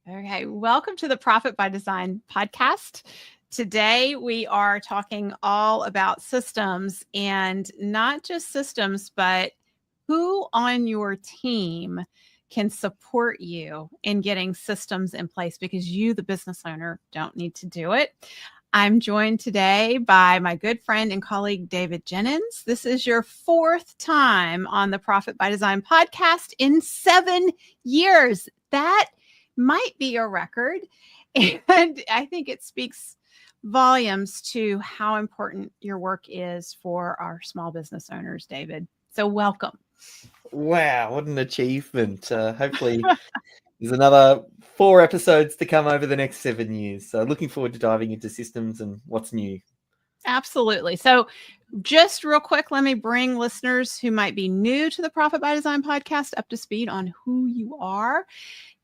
Okay, welcome to the Profit by Design podcast. Today we are talking all about systems, and not just systems, but who on your team can support you in getting systems in place, because you, the business owner, don't need to do it. I'm joined today by my good friend and colleague, David Jenyns. This is your fourth time on the Profit by Design podcast in 7 years. That might be a record. And I think it speaks volumes to how important your work is for our small business owners, David. So welcome. Wow, what an achievement. Hopefully there's another 4 episodes to come over the next 7 years. So looking forward to diving into systems and what's new. Absolutely. So just real quick, let me bring listeners who might be new to the Profit by Design podcast up to speed on who you are.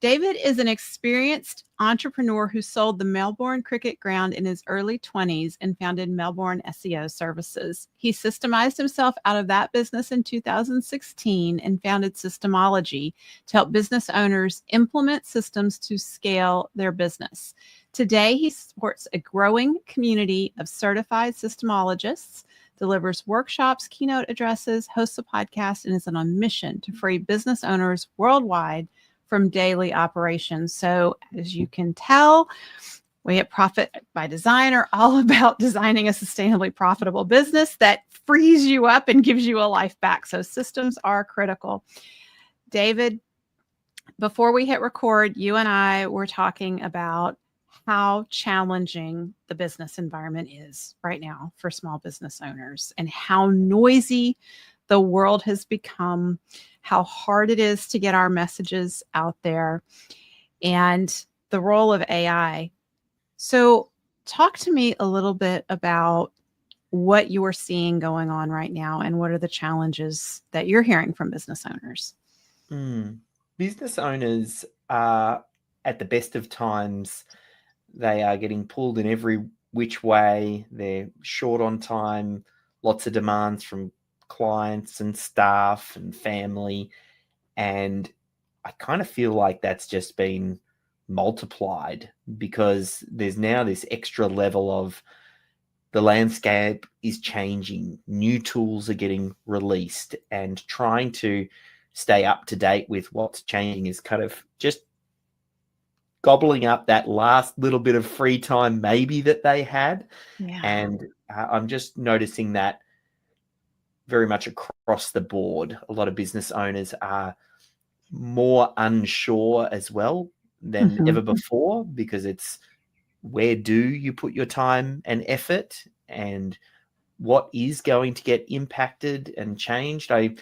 David is an experienced entrepreneur who sold the Melbourne Cricket Ground in his early 20s and founded Melbourne SEO Services. He systemized himself out of that business in 2016 and founded Systemology to help business owners implement systems to scale their business. Today, he supports a growing community of certified systemologists, delivers workshops, keynote addresses, hosts a podcast, and is on a mission to free business owners worldwide from daily operations. So as you can tell, we at Profit by Design are all about designing a sustainably profitable business that frees you up and gives you a life back. So systems are critical. David, before we hit record, you and I were talking about how challenging the business environment is right now for small business owners and how noisy the world has become, how hard it is to get our messages out there, and the role of AI. So talk to me a little bit about what you're seeing going on right now and what are the challenges that you're hearing from business owners. Business owners are, at the best of times, they are getting pulled in every which way. They're short on time, lots of demands from clients and staff and family. And I kind of feel like that's just been multiplied because there's now this extra level of the landscape is changing. New tools are getting released, and trying to stay up to date with what's changing is kind of just gobbling up that last little bit of free time maybe that they had. Yeah. And I'm just noticing that very much across the board. A lot of business owners are more unsure as well than ever before, because it's, where do you put your time and effort, and what is going to get impacted and changed? I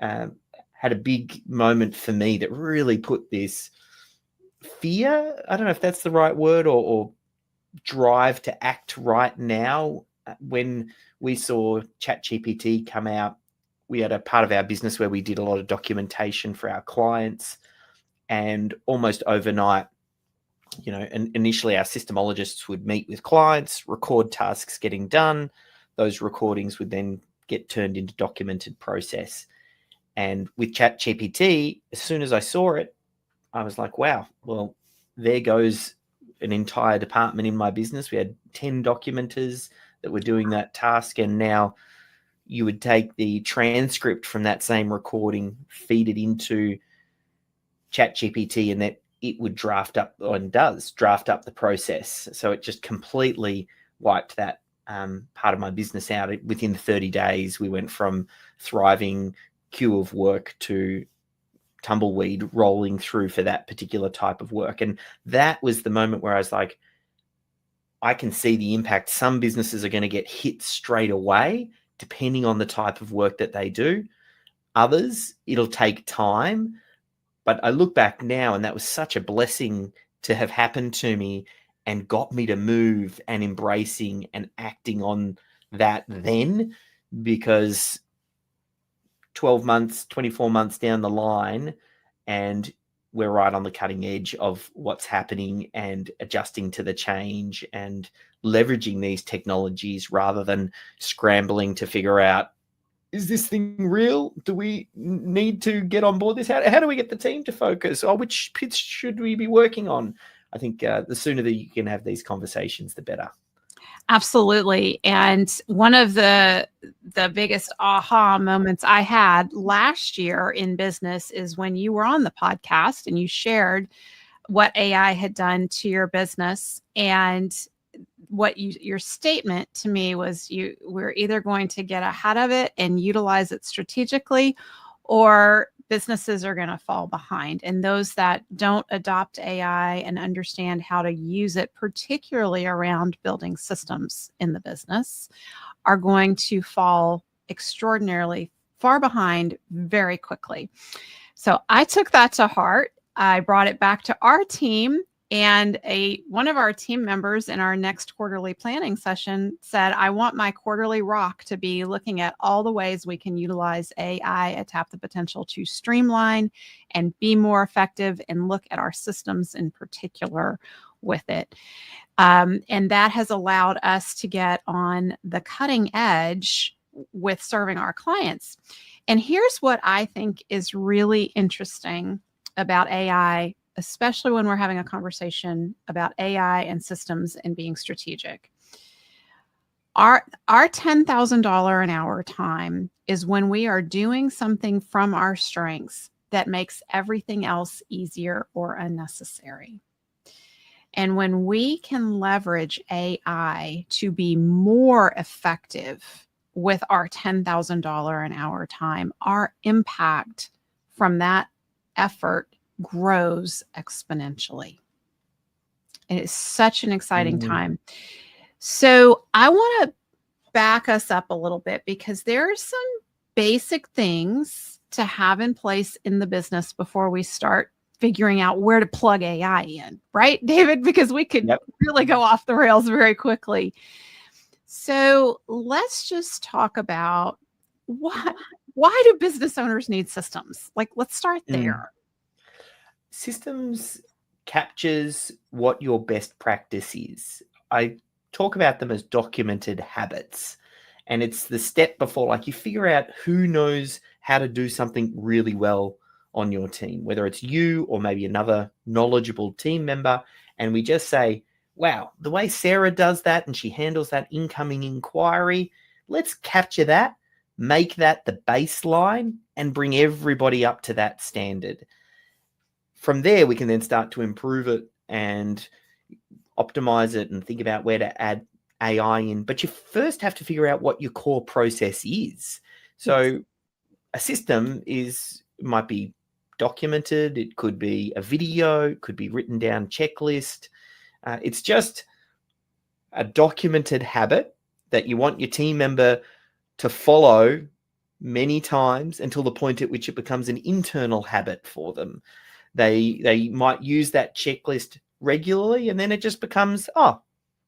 had a big moment for me that really put this fear, I don't know if that's the right word, or drive to act right now. When we saw ChatGPT come out, we had a part of our business where we did a lot of documentation for our clients, and almost overnight, and initially our systemologists would meet with clients, record tasks getting done. Those recordings would then get turned into documented process. And with ChatGPT, as soon as I saw it, I was like, wow, well, there goes an entire department in my business. We had 10 documenters that were doing that task. And now you would take the transcript from that same recording, feed it into ChatGPT, and that it would draft up, and does draft up, the process. So it just completely wiped that part of my business out. Within 30 days, we went from thriving queue of work to tumbleweed rolling through for that particular type of work. And that was the moment where I was like, I can see the impact. Some businesses are going to get hit straight away, depending on the type of work that they do. Others, it'll take time. But I look back now, and that was such a blessing to have happened to me and got me to move and embracing and acting on that then, because 12 months, 24 months down the line, and we're right on the cutting edge of what's happening and adjusting to the change and leveraging these technologies rather than scrambling to figure out is this thing real? Do we need to get on board this? How do we get the team to focus? Or which pitch should we be working on? I think the sooner that you can have these conversations, the better. Absolutely. And one of the biggest aha moments I had last year in business is when you were on the podcast and you shared what AI had done to your business. And what your statement to me was we're either going to get ahead of it and utilize it strategically, or businesses are going to fall behind. And those that don't adopt AI and understand how to use it, particularly around building systems in the business, are going to fall extraordinarily far behind very quickly. So I took that to heart. I brought it back to our team, and one of our team members in our next quarterly planning session said, I want my quarterly rock to be looking at all the ways we can utilize AI and tap the potential to streamline and be more effective, and look at our systems in particular with it. And that has allowed us to get on the cutting edge with serving our clients. And here's what I think is really interesting about AI, especially when we're having a conversation about AI and systems and being strategic. Our $10,000 an hour time is when we are doing something from our strengths that makes everything else easier or unnecessary. And when we can leverage AI to be more effective with our $10,000 an hour time, our impact from that effort grows exponentially. And it's such an exciting time. So I want to back us up a little bit, because there are some basic things to have in place in the business before we start figuring out where to plug AI in, right, David? Because we could really go off the rails very quickly. So let's just talk about why do business owners need systems? Like, let's start there. Systems captures what your best practice is. I talk about them as documented habits. And it's the step before, like, you figure out who knows how to do something really well on your team, whether it's you or maybe another knowledgeable team member. And we just say, wow, the way Sarah does that and she handles that incoming inquiry, let's capture that, make that the baseline, and bring everybody up to that standard. From there, we can then start to improve it and optimize it and think about where to add AI in. But you first have to figure out what your core process is. So a system might be documented. It could be a video, it could be written down checklist. It's just a documented habit that you want your team member to follow many times until the point at which it becomes an internal habit for them. They might use that checklist regularly, and then it just becomes, oh,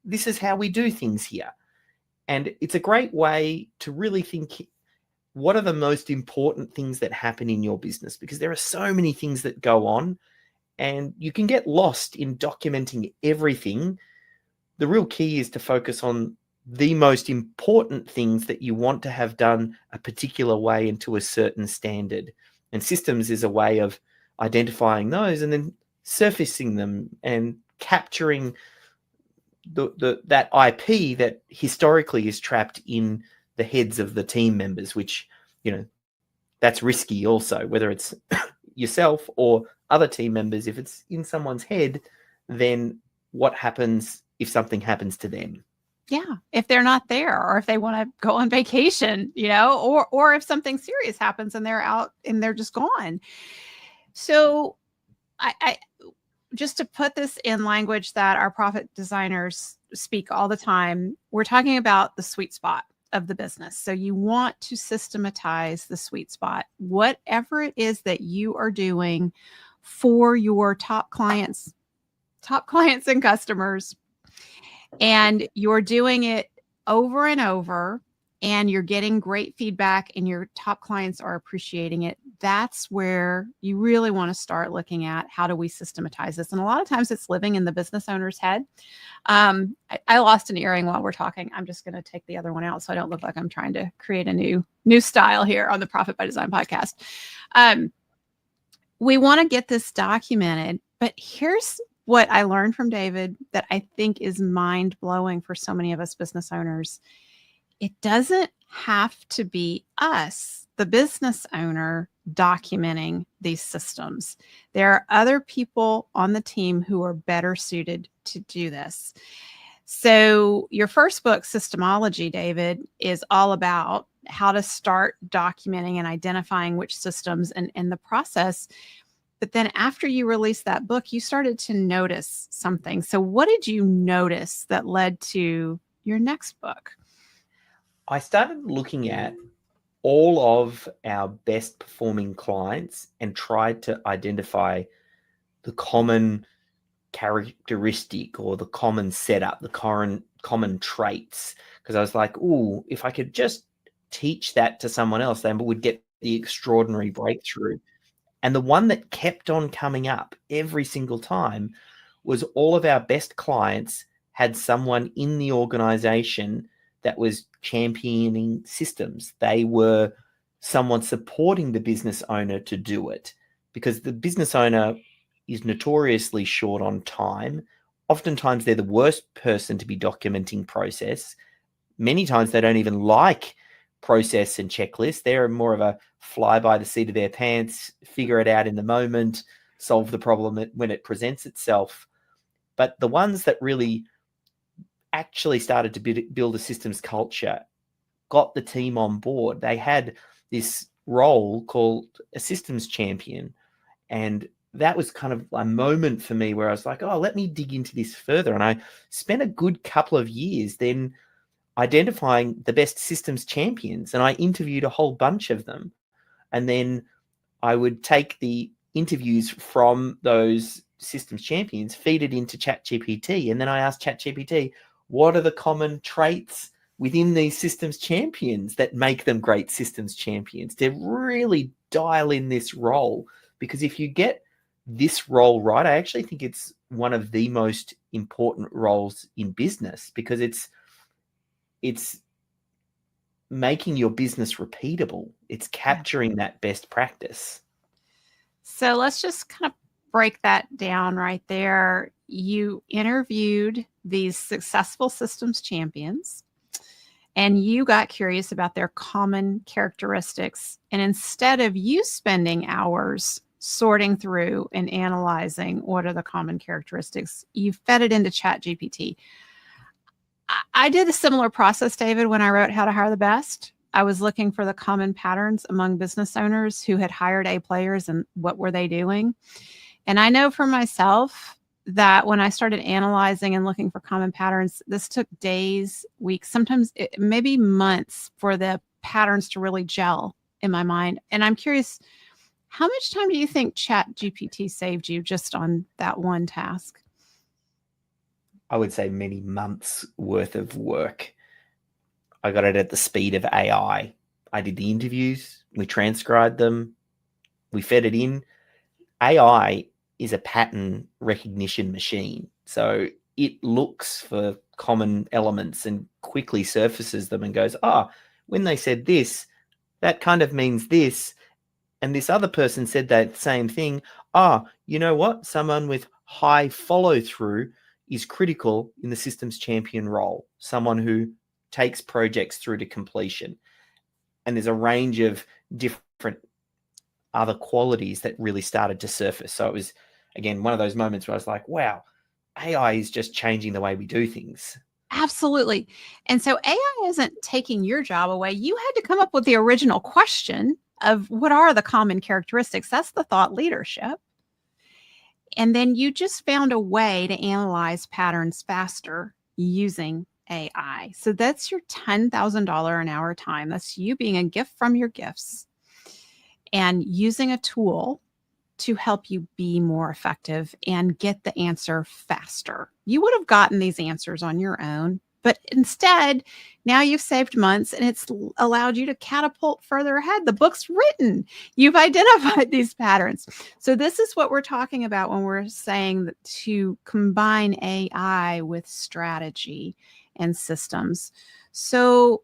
this is how we do things here. And it's a great way to really think, what are the most important things that happen in your business? Because there are so many things that go on, and you can get lost in documenting everything. The real key is to focus on the most important things that you want to have done a particular way and to a certain standard. And systems is a way of identifying those and then surfacing them and capturing that IP that historically is trapped in the heads of the team members, which, that's risky also, whether it's yourself or other team members. If it's in someone's head, then what happens if something happens to them? Yeah, if they're not there, or if they want to go on vacation, or if something serious happens and they're out and they're just gone. So I just to put this in language that our profit designers speak all the time, we're talking about the sweet spot of the business. So you want to systematize the sweet spot, whatever it is that you are doing for your top clients and customers. And you're doing it over and over and you're getting great feedback and your top clients are appreciating it, that's where you really want to start looking at how do we systematize this. And a lot of times it's living in the business owner's head. I lost an earring while we're talking. I'm just going to take the other one out so I don't look like I'm trying to create a new style here on the Profit by Design podcast. We want to get this documented, but here's what I learned from David that I think is mind-blowing for so many of us business owners. It doesn't have to be us, the business owner, documenting these systems. There are other people on the team who are better suited to do this. So your first book, Systemology, David, is all about how to start documenting and identifying which systems and the process. But then after you released that book, you started to notice something. So what did you notice that led to your next book? I started looking at all of our best performing clients and tried to identify the common characteristic or the common setup, the common traits. Because I was like, ooh, if I could just teach that to someone else, then we'd get the extraordinary breakthrough. And the one that kept on coming up every single time was all of our best clients had someone in the organization that was championing systems. They were someone supporting the business owner to do it, because the business owner is notoriously short on time. Oftentimes they're the worst person to be documenting process. Many times they don't even like process and checklist. They're more of a fly by the seat of their pants, figure it out in the moment, solve the problem when it presents itself. But the ones that really actually started to build a systems culture, got the team on board, they had this role called a systems champion. And that was kind of a moment for me where I was like, oh, let me dig into this further. And I spent a good couple of years then identifying the best systems champions. And I interviewed a whole bunch of them. And then I would take the interviews from those systems champions, feed it into ChatGPT. And then I asked ChatGPT, what are the common traits within these systems champions that make them great systems champions, to really dial in this role? Because if you get this role right, I actually think it's one of the most important roles in business, because it's making your business repeatable. It's capturing that best practice. So let's just kind of break that down right there. You interviewed these successful systems champions and you got curious about their common characteristics. And instead of you spending hours sorting through and analyzing what are the common characteristics, you fed it into ChatGPT. I did a similar process, David, when I wrote How to Hire the Best. I was looking for the common patterns among business owners who had hired A players and what were they doing. And I know for myself that when I started analyzing and looking for common patterns, this took days, weeks, sometimes maybe months for the patterns to really gel in my mind. And I'm curious, how much time do you think ChatGPT saved you just on that one task? I would say many months worth of work. I got it at the speed of AI. I did the interviews, we transcribed them, we fed it in. AI is a pattern recognition machine. So it looks for common elements and quickly surfaces them and goes, when they said this, that kind of means this. And this other person said that same thing. You know what? Someone with high follow through is critical in the systems champion role, someone who takes projects through to completion. And there's a range of different other qualities that really started to surface. So it was, again, one of those moments where I was like, wow, AI is just changing the way we do things. Absolutely. And so AI isn't taking your job away. You had to come up with the original question of what are the common characteristics. That's the thought leadership. And then you just found a way to analyze patterns faster using AI. So that's your $10,000 an hour time. That's you being a gift from your gifts and using a tool to help you be more effective and get the answer faster. You would have gotten these answers on your own, But instead, now you've saved months and it's allowed you to catapult further ahead. The book's written. You've identified these patterns. So this is what we're talking about when we're saying that to combine AI with strategy and systems. So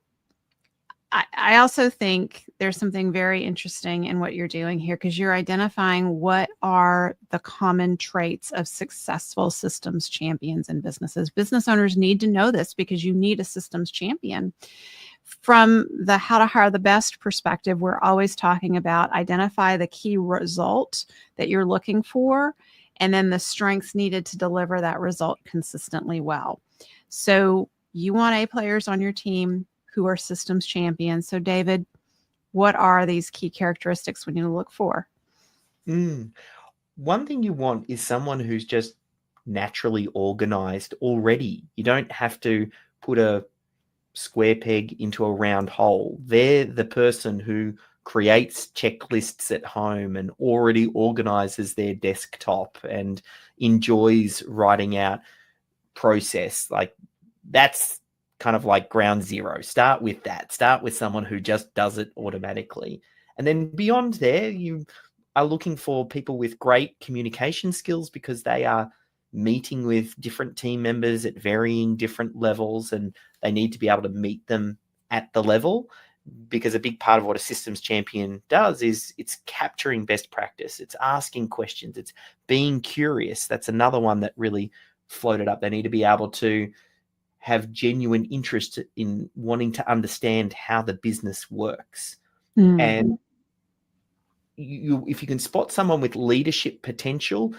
I also think there's something very interesting in what you're doing here, because you're identifying what are the common traits of successful systems champions in businesses. Business owners need to know this because you need a systems champion. From the how to hire the best perspective, we're always talking about identify the key result that you're looking for, and then the strengths needed to deliver that result consistently well. So you want A players on your team who are systems champions. So David, what are these key characteristics we need to look for? One thing you want is someone who's just naturally organized already. You don't have to put a square peg into a round hole. They're the person who creates checklists at home and already organizes their desktop and enjoys writing out process. Like, that's kind of like ground zero. Start with that. Start with someone who just does it automatically. And then beyond there, you are looking for people with great communication skills, because they are meeting with different team members at varying different levels, and they need to be able to meet them at the level, because a big part of what a systems champion does is it's capturing best practice. It's asking questions. It's being curious. That's another one that really floated up. They need to be able to have genuine interest in wanting to understand how the business works. And if you can spot someone with leadership potential,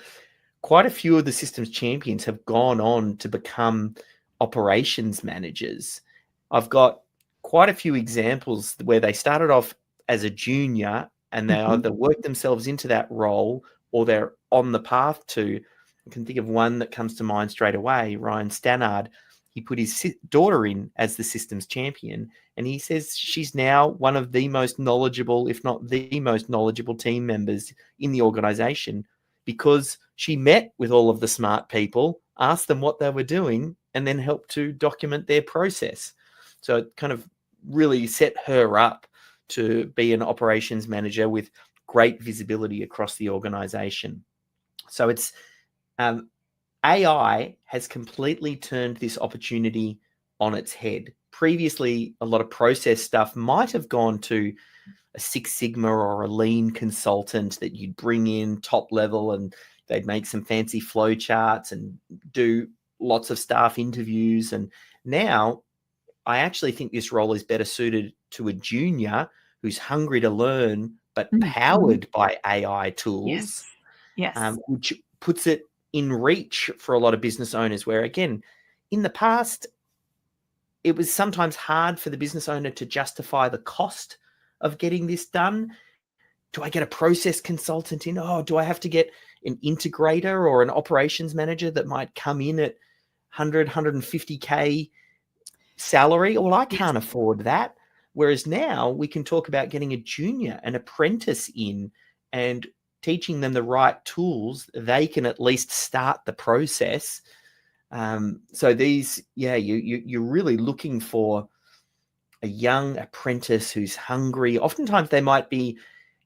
quite a few of the systems champions have gone on to become operations managers. I've got quite a few examples where they started off as a junior and they either worked themselves into that role or they're on the path to. I can think of one that comes to mind straight away, Ryan Stannard. He put his daughter in as the systems champion, and he says she's now one of the most knowledgeable, if not the most knowledgeable team members in the organization, because she met with all of the smart people, asked them what they were doing, and then helped to document their process. So it kind of really set her up to be an operations manager with great visibility across the organization. So it's AI has completely turned this opportunity on its head. Previously, a lot of process stuff might have gone to a Six Sigma or a lean consultant that you'd bring in top level, and they'd make some fancy flow charts and do lots of staff interviews. And now I actually think this role is better suited to a junior who's hungry to learn, but powered by AI tools, which puts it in reach for a lot of business owners, where, again, in the past, it was sometimes hard for the business owner to justify the cost of getting this done. Do I get a process consultant in? Oh, do I have to get an integrator or an operations manager that might come in at 100, 150K salary? Well, I can't afford that. Whereas now we can talk about getting a junior, an apprentice in, and teaching them the right tools. They can at least start the process. So these, you're really looking for a young apprentice who's hungry. Oftentimes they might be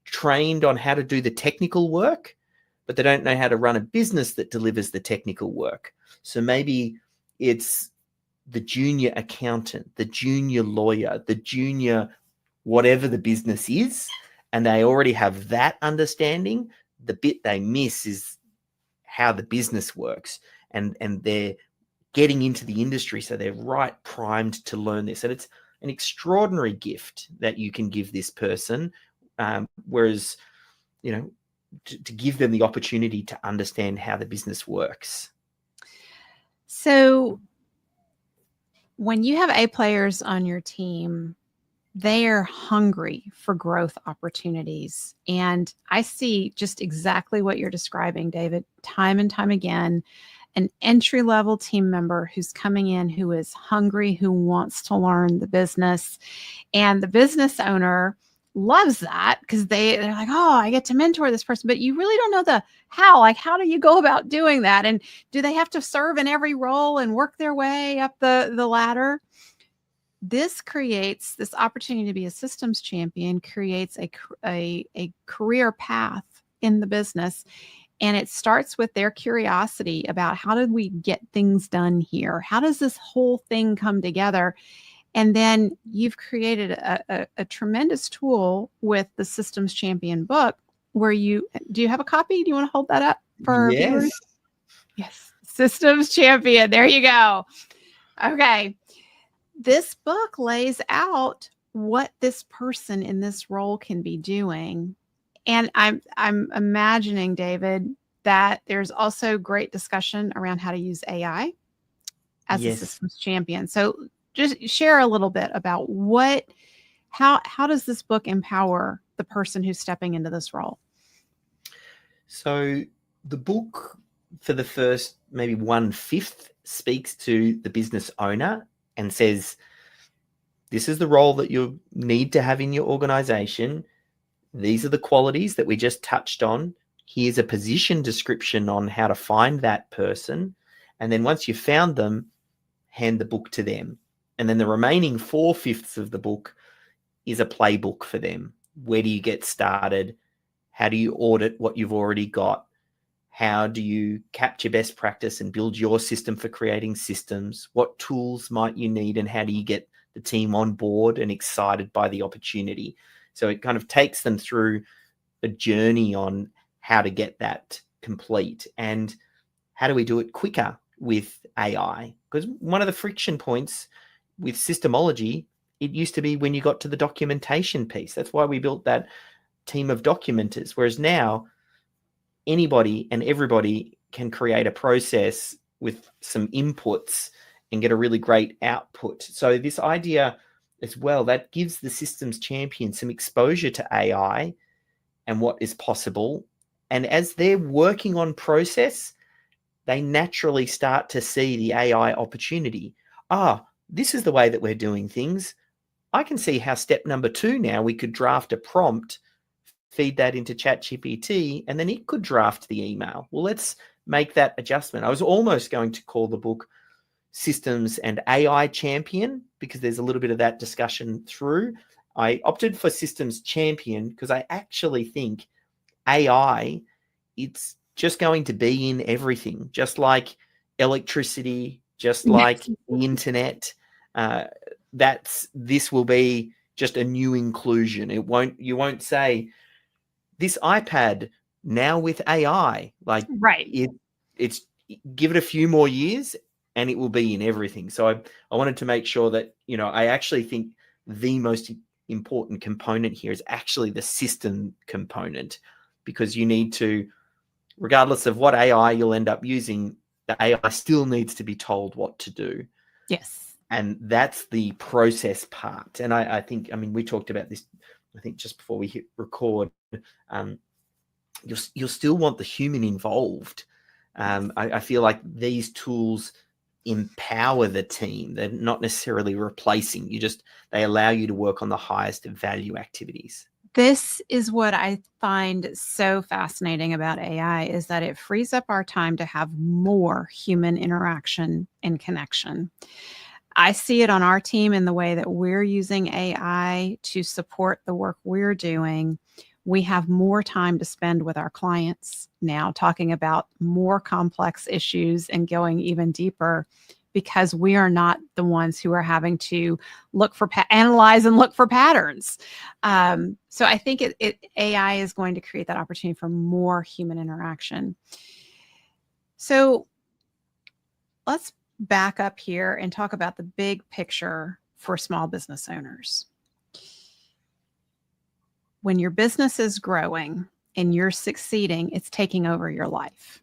trained on how to do the technical work, but they don't know how to run a business that delivers the technical work. So maybe it's the junior accountant, the junior lawyer, the junior whatever the business is, and they already have that understanding. The bit they miss is how the business works, and they're getting into the industry, so they're right primed to learn this. And it's an extraordinary gift that you can give this person, whereas, to give them the opportunity to understand how the business works. So when you have A players on your team, they are hungry for growth opportunities. And I see just exactly what you're describing, David, time and time again. An entry-level team member who's coming in, who is hungry, who wants to learn the business. And the business owner loves that because they're like, oh, I get to mentor this person, but you really don't know the how. Like, how do you go about doing that? And do they have to serve in every role and work their way up the ladder? This creates this opportunity to be a systems champion, creates a career path in the business. And it starts with their curiosity about how did we get things done here? How does this whole thing come together? And then you've created a tremendous tool with the Systems Champion book where do you have a copy? Do you want to hold that up for viewers? Yes. Systems Champion. There you go. Okay. This book lays out what this person in this role can be doing. And I'm imagining, David, that there's also great discussion around how to use AI as a systems champion. So just share a little bit about how does this book empower the person who's stepping into this role? So the book, for the first maybe 1/5, speaks to the business owner and says, this is the role that you need to have in your organization. These are the qualities that we just touched on. Here's a position description on how to find that person. And then once you've found them, hand the book to them. And then the remaining 4/5 of the book is a playbook for them. Where do you get started? How do you audit what you've already got? How do you capture best practice and build your system for creating systems? What tools might you need, and how do you get the team on board and excited by the opportunity? So it kind of takes them through a journey on how to get that complete and how do we do it quicker with AI? Because one of the friction points with Systemology, it used to be when you got to the documentation piece. That's why we built that team of documenters. Whereas now, anybody and everybody can create a process with some inputs and get a really great output. So this idea as well, that gives the systems champion some exposure to AI and what is possible. And as they're working on process, they naturally start to see the AI opportunity. This is the way that we're doing things. I can see how step number 2 now, we could draft a prompt, feed that into ChatGPT, and then it could draft the email. Well, let's make that adjustment. I was almost going to call the book Systems and AI Champion because there's a little bit of that discussion through. I opted for Systems Champion because I actually think AI, it's just going to be in everything, just like electricity, just like the internet. This will be just a new inclusion. You won't say this iPad now with AI, like right. It's give it a few more years and it will be in everything. So I wanted to make sure that, I actually think the most important component here is actually the system component, because you need to, regardless of what AI you'll end up using, the AI still needs to be told what to do. Yes. And that's the process part. And I think, we talked about this, I think just before we hit record, you'll still want the human involved. I feel like these tools empower the team. They're not necessarily replacing. They allow you to work on the highest value activities. This is what I find so fascinating about AI, is that it frees up our time to have more human interaction and connection. I see it on our team in the way that we're using AI to support the work we're doing. We have more time to spend with our clients now, talking about more complex issues and going even deeper, because we are not the ones who are having to analyze and look for patterns. So I think AI is going to create that opportunity for more human interaction. So let's back up here and talk about the big picture for small business owners. When your business is growing and you're succeeding, it's taking over your life.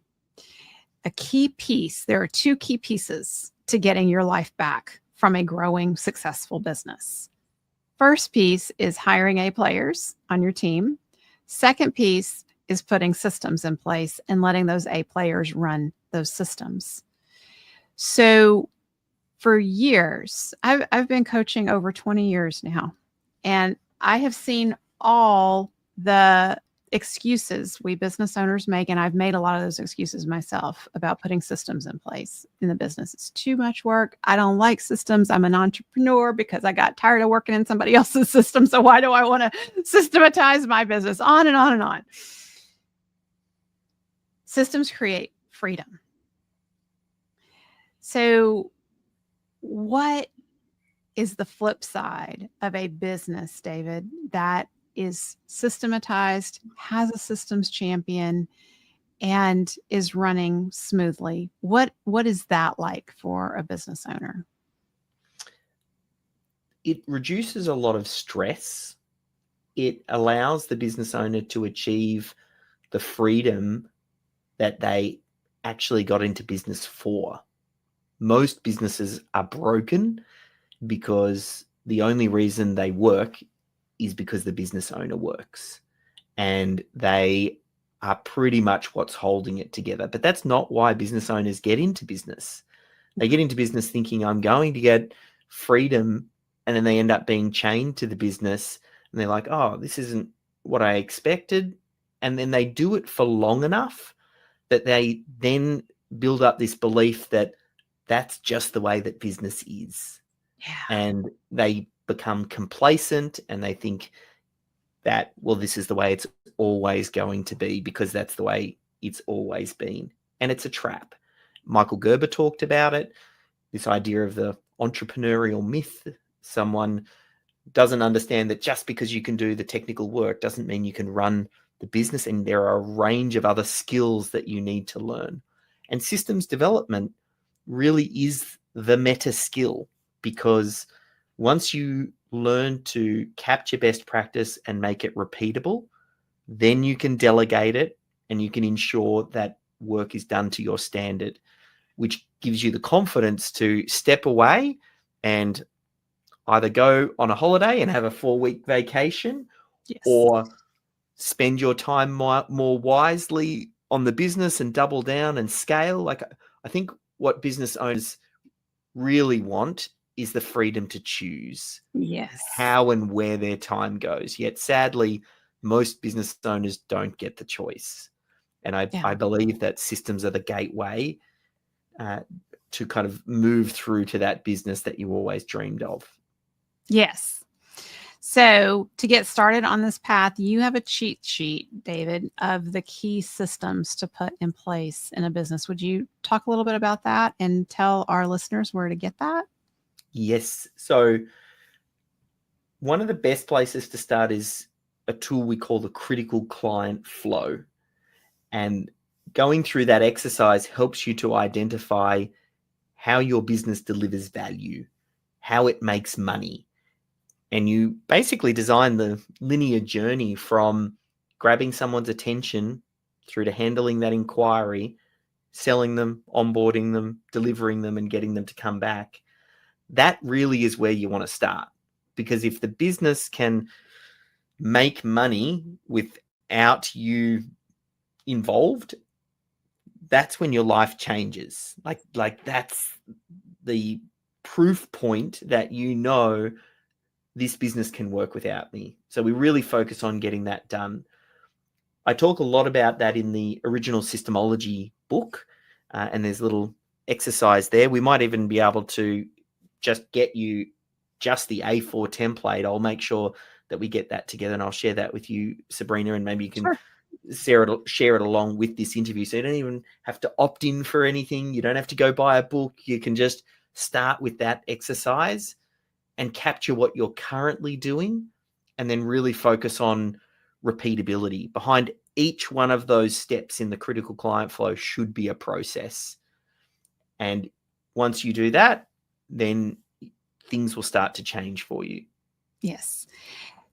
There are 2 key pieces to getting your life back from a growing, successful business. First piece is hiring A players on your team. Second piece is putting systems in place and letting those A players run those systems. So for years, I've been coaching over 20 years now, and I have seen all the excuses we business owners make, and I've made a lot of those excuses myself about putting systems in place in the business. It's too much work. I don't like systems. I'm an entrepreneur because I got tired of working in somebody else's system. So why do I want to systematize my business? On and on and on. Systems create freedom. So what is the flip side of a business, David, that is systematized, has a systems champion, and is running smoothly? What is that like for a business owner? It reduces a lot of stress. It allows the business owner to achieve the freedom that they actually got into business for. Most businesses are broken because the only reason they work is because the business owner works, and they are pretty much what's holding it together. But that's not why business owners get into business. They get into business thinking, I'm going to get freedom, and then they end up being chained to the business, and they're like, oh, this isn't what I expected. And then they do it for long enough that they then build up this belief that that's just the way that business is. Yeah. And they become complacent, and they think that, well, this is the way it's always going to be because that's the way it's always been. And it's a trap. Michael Gerber talked about it, this idea of the entrepreneurial myth. Someone doesn't understand that just because you can do the technical work doesn't mean you can run the business, and there are a range of other skills that you need to learn. And systems development really is the meta skill, because once you learn to capture best practice and make it repeatable, then you can delegate it and you can ensure that work is done to your standard, which gives you the confidence to step away and either go on a holiday and have a 4-week vacation, Yes. or spend your time more wisely on the business and double down and scale. Like, I think what business owners really want is the freedom to choose how and where their time goes. Yet sadly, most business owners don't get the choice. And I believe that systems are the gateway to kind of move through to that business that you always dreamed of. Yes. So to get started on this path, you have a cheat sheet, David, of the key systems to put in place in a business. Would you talk a little bit about that and tell our listeners where to get that? Yes. So one of the best places to start is a tool we call the critical client flow. And going through that exercise helps you to identify how your business delivers value, how it makes money. And you basically design the linear journey from grabbing someone's attention through to handling that inquiry, selling them, onboarding them, delivering them, and getting them to come back. That really is where you want to start. Because if the business can make money without you involved, that's when your life changes. Like that's the proof point that you know this business can work without me. So we really focus on getting that done. I talk a lot about that in the original Systemology book, and there's a little exercise there. We might even be able to just get you just the A4 template. I'll make sure that we get that together, and I'll share that with you, Sabrina, and maybe you can share it along with this interview. So you don't even have to opt in for anything. You don't have to go buy a book. You can just start with that exercise and capture what you're currently doing, and then really focus on repeatability. Behind each one of those steps in the critical client flow should be a process. And once you do that, then things will start to change for you. Yes.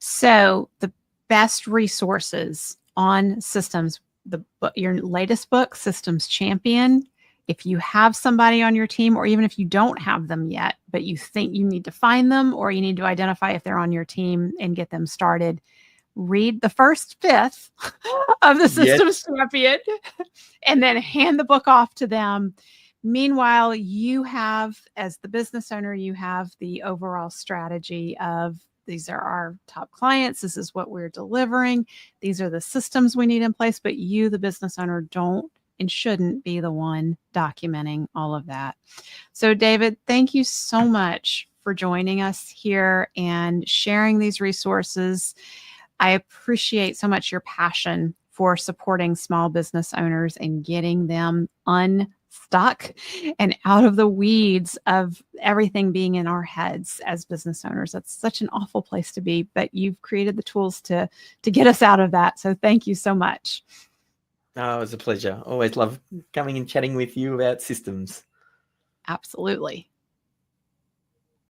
So the best resources on systems, your latest book, Systems Champion. If you have somebody on your team, or even if you don't have them yet, but you think you need to find them, or you need to identify if they're on your team and get them started, read the first fifth of the Systems Champion and then hand the book off to them. Meanwhile, you have, as the business owner, you have the overall strategy of these are our top clients. This is what we're delivering. These are the systems we need in place. But you, the business owner, don't and shouldn't be the one documenting all of that. So, David, thank you so much for joining us here and sharing these resources. I appreciate so much your passion for supporting small business owners and getting them unstuck and out of the weeds of everything being in our heads as business owners. That's such an awful place to be, but you've created the tools to get us out of that. So thank you so much. Oh, it was a pleasure. Always love coming and chatting with you about systems. Absolutely.